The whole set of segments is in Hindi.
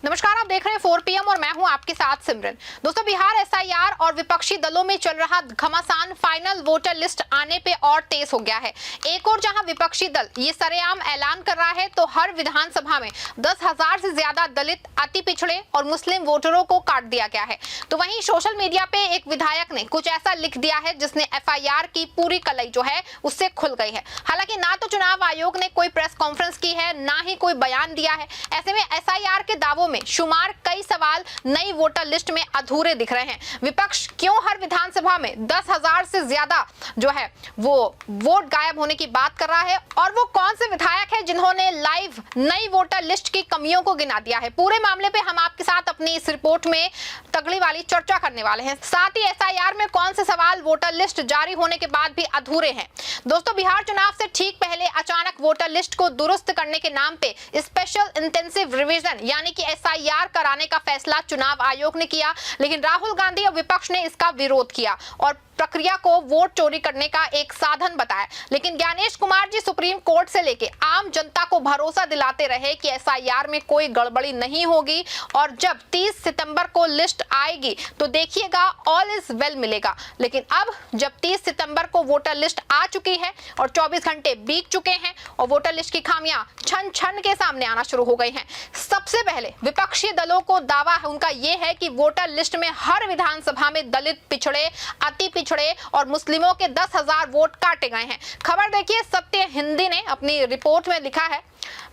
नमस्कार, आप देख रहे हैं 4 PM और मैं हूं आपके साथ सिमरन। दोस्तों, बिहार एसआईआर और विपक्षी दलों में चल रहा घमासान फाइनल वोटर लिस्ट आने पे और तेज हो गया है। एक और जहां विपक्षी दल ये सरेआम ऐलान कर रहा है तो हर विधानसभा में 10,000 से ज्यादा दलित, अति पिछड़े और मुस्लिम वोटरों को काट दिया गया है। तो वहीं सोशल मीडिया पे एक विधायक ने कुछ ऐसा लिख दिया है जिसने एफआईआर की पूरी कलई जो है उससे खुल गई है। हालांकि ना तो चुनाव आयोग ने कोई प्रेस कॉन्फ्रेंस की है, ना ही कोई बयान दिया है। ऐसे में एसआईआर के दावों में शुमार कई सवाल नई वोटर लिस्ट में अधूरे दिख रहे हैं। विपक्ष क्यों हर विधानसभा में 10,000 से ज्यादा जो है वो वोट गायब होने की बात कर रहा है, और वो कौन से विधायक है जिन्होंने लाइव नई वोटर लिस्ट की कमियों को गिना दिया है। पूरे मामले पे हम आपके साथ अपनी इस रिपोर्ट में तगड़ी वाली चर्चा करने वाले हैं। साथ ही एसआईआर में कौन से सवाल वोटर लिस्ट जारी होने के बाद भी अधूरे हैं। दोस्तों, बिहार चुनाव से ठीक पहले अचानक वोटर लिस्ट को दुरुस्त करने के नाम पे स्पेशल इंटेंसिव रिवीजन यानी कि एसआईआर कराने का फैसला चुनाव आयोग ने किया, लेकिन राहुल गांधी और विपक्ष ने इसका विरोध किया और प्रक्रिया को वोट चोरी करने का एक साधन बताया। लेकिन ज्ञानेश कुमार जी सुप्रीम कोर्ट से लेके आम जनता को भरोसा दिलाते रहे कि एसआईआर में कोई गड़बड़ी नहीं होगी और जब 30 सितंबर को लिस्ट आएगी तो देखिएगा ऑल इज वेल मिलेगा। लेकिन अब जब 30 सितंबर को वोटर लिस्ट आ चुकी है और 24 घंटे बीत चुके हैं और वोटर लिस्ट की खामियां छन छन के सामने आना शुरू हो गई हैं। सबसे पहले विपक्षी दलों को दावा है उनका यह है कि वोटर लिस्ट में हर विधानसभा में दलित, पिछड़े, अति पिछड़े और मुस्लिमों के 10,000 वोट काटे गए हैं। खबर देखिए, सत्य हिंदी ने अपनी रिपोर्ट में लिखा है,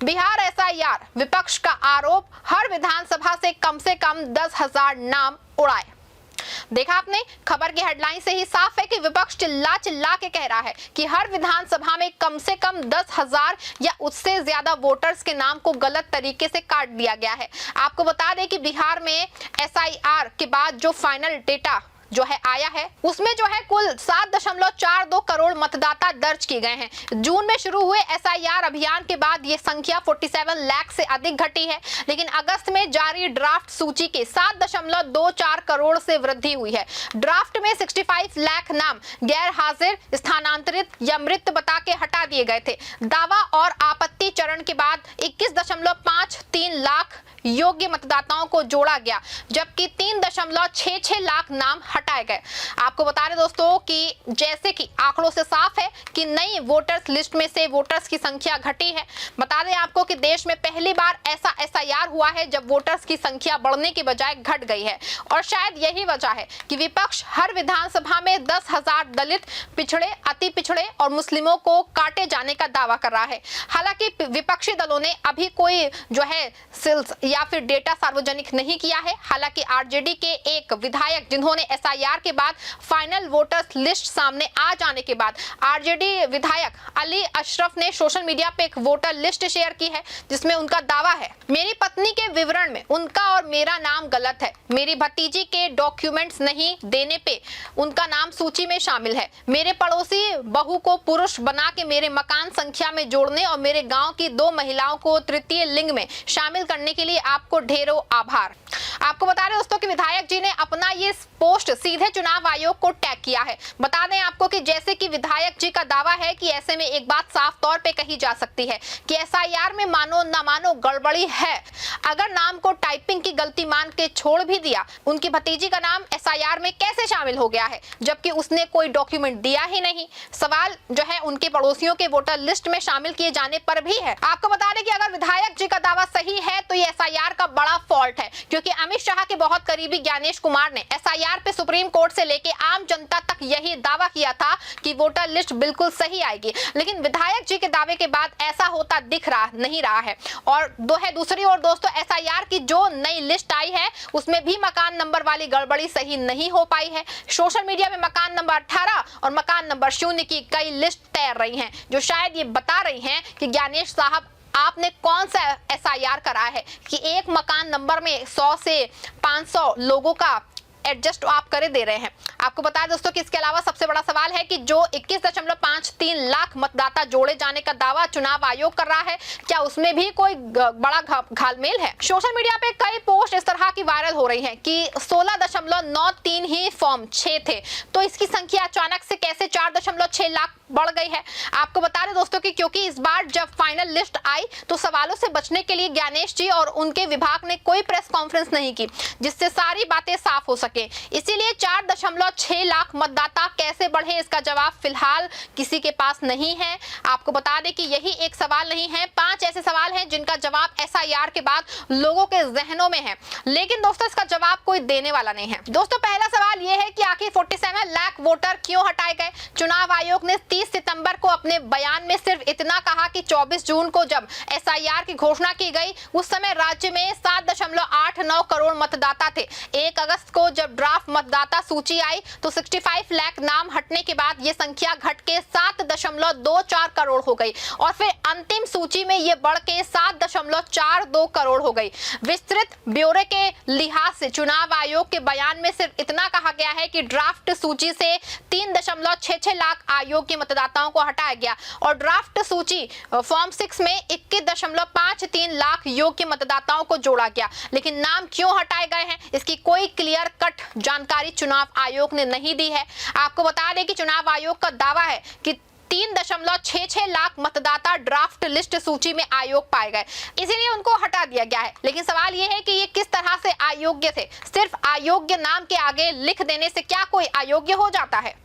बिहार एसआईआर विपक्ष का आरोप, हर विधानसभा से कम 10,000 नाम उड़ाए। देखा आपने, खबर की हेडलाइन से ही साफ है कि विपक्ष चिल्ला चिल्ला के कह रहा है कि हर विधानसभा में कम से कम 10,000 या उससे ज्यादा वोटर्स के नाम को गलत तरीके से काट दिया गया है। आपको बता दें कि बिहार में एसआईआर के बाद जो फाइनल डेटा जो है आया है उसमें जो है कुल 7.42 करोड़ मतदाता दर्ज किए गए हैं। जून में शुरू हुए एसआईआर अभियान के बाद ये संख्या 47 लाख से अधिक घटी है, लेकिन अगस्त में जारी ड्राफ्ट सूची के 7.24 करोड़ से वृद्धि हुई है। ड्राफ्ट में 65 लाख नाम गैर हाजिर, स्थानांतरित या मृत बता के हटा दिए गए थे। दावा और आपत्ति चरण के बाद 21.53 लाख योग्य मतदाताओं को जोड़ा गया, जबकि 3.66 लाख नाम हटाए गए। आपको बता रहे दोस्तों कि जैसे कि आंकड़ों से साफ है कि नई वोटर्स लिस्ट में से वोटर्स की संख्या घटी है। बता दें आपको कि देश में पहली बार ऐसा एसआईआर हुआ है जब वोटर्स की संख्या बढ़ने की बजाय घट गई है, और शायद यही वजह है कि विपक्ष हर विधानसभा में 10,000 दलित, पिछड़े, अति पिछड़े और मुस्लिमों को काटे जाने का दावा कर रहा है। हालांकि विपक्षी दलों ने अभी कोई जो है सिल्स या फिर डेटा सार्वजनिक नहीं किया है। हालांकि आरजेडी के एक विधायक जिन्होंने एसआईआर के बाद फाइनल वोटर्स लिस्ट सामने आ जाने के बाद आरजेडी विधायक अली अशरफ ने सोशल मीडिया पे एक वोटर लिस्ट शेयर की है जिसमें उनका दावा है, मेरी पत्नी के विवरण में उनका और मेरा नाम गलत है, मेरी भतीजी के डॉक्यूमेंट्स नहीं देने पे उनका नाम सूची में शामिल है, मेरे पड़ोसी बहू को पुरुष बना के मेरे मकान संख्या में जोड़ने और मेरे गाँव की 2 महिलाओं को तृतीय लिंग में शामिल करने के लिए आपको ढेरों आभार। आपको बता रहे दोस्तों कि विधायक जी ने अपना ये पोस्ट सीधे चुनाव आयोग को टैग किया है। बता दें आपको कि जैसे कि विधायक जी का दावा है कि ऐसे में एक बात साफ तौर पे कही जा सकती है कि एसआईआर में मानो ना मानो गड़बड़ी है। अगर नाम को टाइपिंग की गलती मान के छोड़ भी दिया, उनकी भतीजी का नाम एसआईआर में कैसे शामिल हो गया है जबकि उसने कोई डॉक्यूमेंट दिया ही नहीं। सवाल जो है उनके पड़ोसियों के वोटर लिस्ट में शामिल किए जाने पर भी है। आपको बता दें कि अगर विधायक जी का दावा सही है तो ये एसआईआर का बड़ा फॉल्ट है, क्योंकि अमित शाह के बहुत करीबी ज्ञानेश कुमार ने एसआईआर पे सुप्रीम कोर्ट से लेके आम जनता तक यही दावा किया था कि वोटर लिस्ट बिल्कुल सही आएगी, लेकिन विधायक जी के दावे के बाद ऐसा होता दिख नहीं रहा है। और दूसरी ओर दोस्तों, एसआईआर की जो नई लिस्ट आई है उसमें भी मकान नंबर वाली गड़बड़ी सही नहीं हो पाई है। सोशल मीडिया में मकान नंबर 18 और मकान नंबर 0 की कई लिस्ट तैर रही हैं जो शायद ये बता रही हैं कि ज्ञानेश साहब आपने कौन सा एसआईआर करा है कि एक मकान नंबर में 100 से 500 लोगों का एडजस्ट आप करे दे रहे हैं। आपको बता दें दोस्तों कि इसके अलावा सबसे बड़ा सवाल है कि जो 21.53 लाख मतदाता जोड़े जाने का दावा चुनाव आयोग कर रहा है, क्या उसमें भी कोई बड़ा घालमेल है? सोशल मीडिया पे कई पोस्ट इस तरह की वायरल हो रही हैं कि 16.93 ही फॉर्म 6 थे, तो इसकी संख्या अचानक से कैसे 4.6 लाख बढ़ गई है? आपको बता दें दोस्तों कि क्योंकि इस बार जब फाइनल लिस्ट आई तो सवालों से बचने के लिए ज्ञानेश जी और उनके विभाग ने कोई प्रेस कॉन्फ्रेंस नहीं की जिससे सारी बातें साफ हो सके। इसीलिए 4.6 लाख मतदाता कैसे बढ़े, इसका जवाब फिलहाल किसी के पास नहीं है। आपको बता दें कि यही एक सवाल नहीं है, 5 ऐसे सवाल हैं जिनका जवाब एसआईआर के बाद लोगों के जहनों में है, लेकिन दोस्तों इसका जवाब कोई देने वाला नहीं है। दोस्तों पहला सवाल यह है कि आखिर 47 लाख वोटर क्यों हटाए गए? चुनाव आयोग ने 30 सितंबर को अपने बयान में सिर्फ इतना कहा कि 24 जून को जब एसआईआर की घोषणा की गई उस समय राज्य में 7.89 करोड़ मतदाता थे। 1 अगस्त को जब ड्राफ्ट मतदाता सूची आई तो 65 लाख नाम हटने के बाद यह संख्या घट के 7.24 करोड़ हो गई और फिर अंतिम सूची में यह बढ़ के 7.42 करोड़ हो गई। विस्तृत ब्यौरे के लिहाज से चुनाव आयोग के बयान में सिर्फ इतना कहा गया है कि ड्राफ्ट सूची से 3.66 लाख अयोग्य मतदाताओं को हटाया गया और ड्राफ्ट सूची फॉर्म 6 में 21.53 लाख योग्य मतदाताओं को जोड़ा गया। लेकिन नाम क्यों हटाए गए हैं इसकी कोई क्लियर कट जानकारी चुनाव आयोग ने नहीं दी है। आपको बता दें कि चुनाव आयोग का दावा है कि 3.66 लाख मतदाता ड्राफ्ट लिस्ट सूची में आयोग पाए गए, इसीलिए उनको हटा दिया गया है। लेकिन सवाल यह है कि ये किस तरह से अयोग्य थे? सिर्फ अयोग्य नाम के आगे लिख देने से क्या कोई अयोग्य हो जाता है?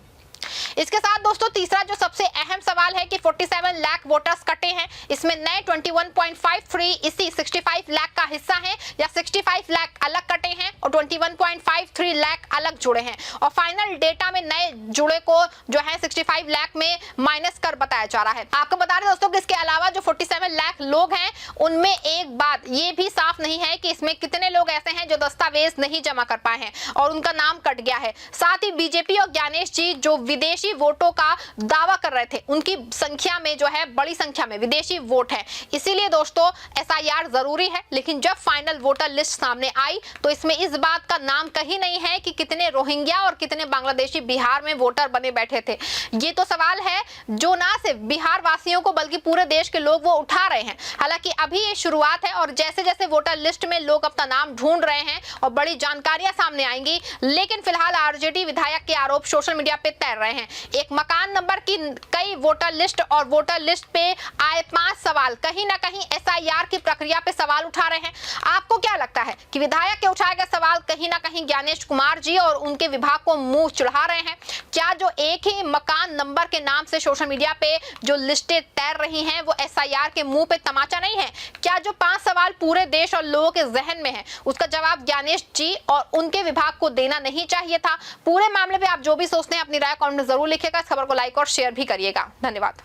इसके साथ दोस्तों तीसरा जो सबसे अहम सवाल है कि 47 लाख वोटर्स कटे हैं, इसमें नए 21.53 इसी 65 लाख का हिस्सा हैं या 65 लाख अलग कटे हैं और 21.53 लाख अलग जुड़े हैं और फाइनल डेटा में नए जुड़े को जो है 65 लाख में माइनस कर बताया जा रहा है। आपको बता दें दोस्तों कि इसके अलावा जो 47 लाख लोग हैं उनमें एक बात ये भी साफ नहीं है कि इसमें कितने लोग ऐसे हैं जो दस्तावेज नहीं जमा कर पाए हैं और उनका नाम कट गया है। साथ ही बीजेपी और ज्ञानेश जी जो विदेशी वोटों का दावा कर रहे थे उनकी संख्या में जो है बड़ी संख्या में विदेशी वोट है। इसीलिए दोस्तों एसआईआर जरूरी है, लेकिन जब फाइनल वोटर लिस्ट सामने आई तो इसमें इस बात का नाम कहीं नहीं है कि कितने रोहिंग्या और कितने बांग्लादेशी बिहार में वोटर बने बैठे थे। ये तो सवाल है जो ना सिर्फ बिहार वासियों को बल्कि पूरे देश के लोग वो उठा रहे हैं। हालांकि अभी ये शुरुआत है और जैसे जैसे वोटर लिस्ट में लोग अपना नाम ढूंढ रहे हैं और बड़ी जानकारियां सामने आएंगी, लेकिन फिलहाल आरजेडी विधायक के आरोप सोशल मीडिया पे तैर रहे हैं। एक मकान नंबर की कई वोटर लिस्ट और वोटर लिस्ट पे आए 5 सवाल कहीं ना कहीं एसआईआर की प्रक्रिया पे सवाल उठा रहे हैं। आपको क्या लगता है कि विधायक के उठाए गए सवाल कहीं ना कहीं ज्ञानेश कुमार जी और उनके विभाग को मुंह चढ़ा रहे हैं? क्या जो एक ही मकान नंबर के नाम से सोशल मीडिया पे जो लिस्टें तैर रही हैं वो एसआईआर के मुंह पे तमाचा नहीं है? क्या जो 5 सवाल पूरे देश और लोगों के जहन में है उसका जवाब ज्ञानेश जी और उनके विभाग को देना नहीं चाहिए था? पूरे मामले पे आप जो भी सोचते हैं अपनी राय कमेंट में जरूर लिखिएगा। इस खबर को लाइक और शेयर भी करिएगा। धन्यवाद।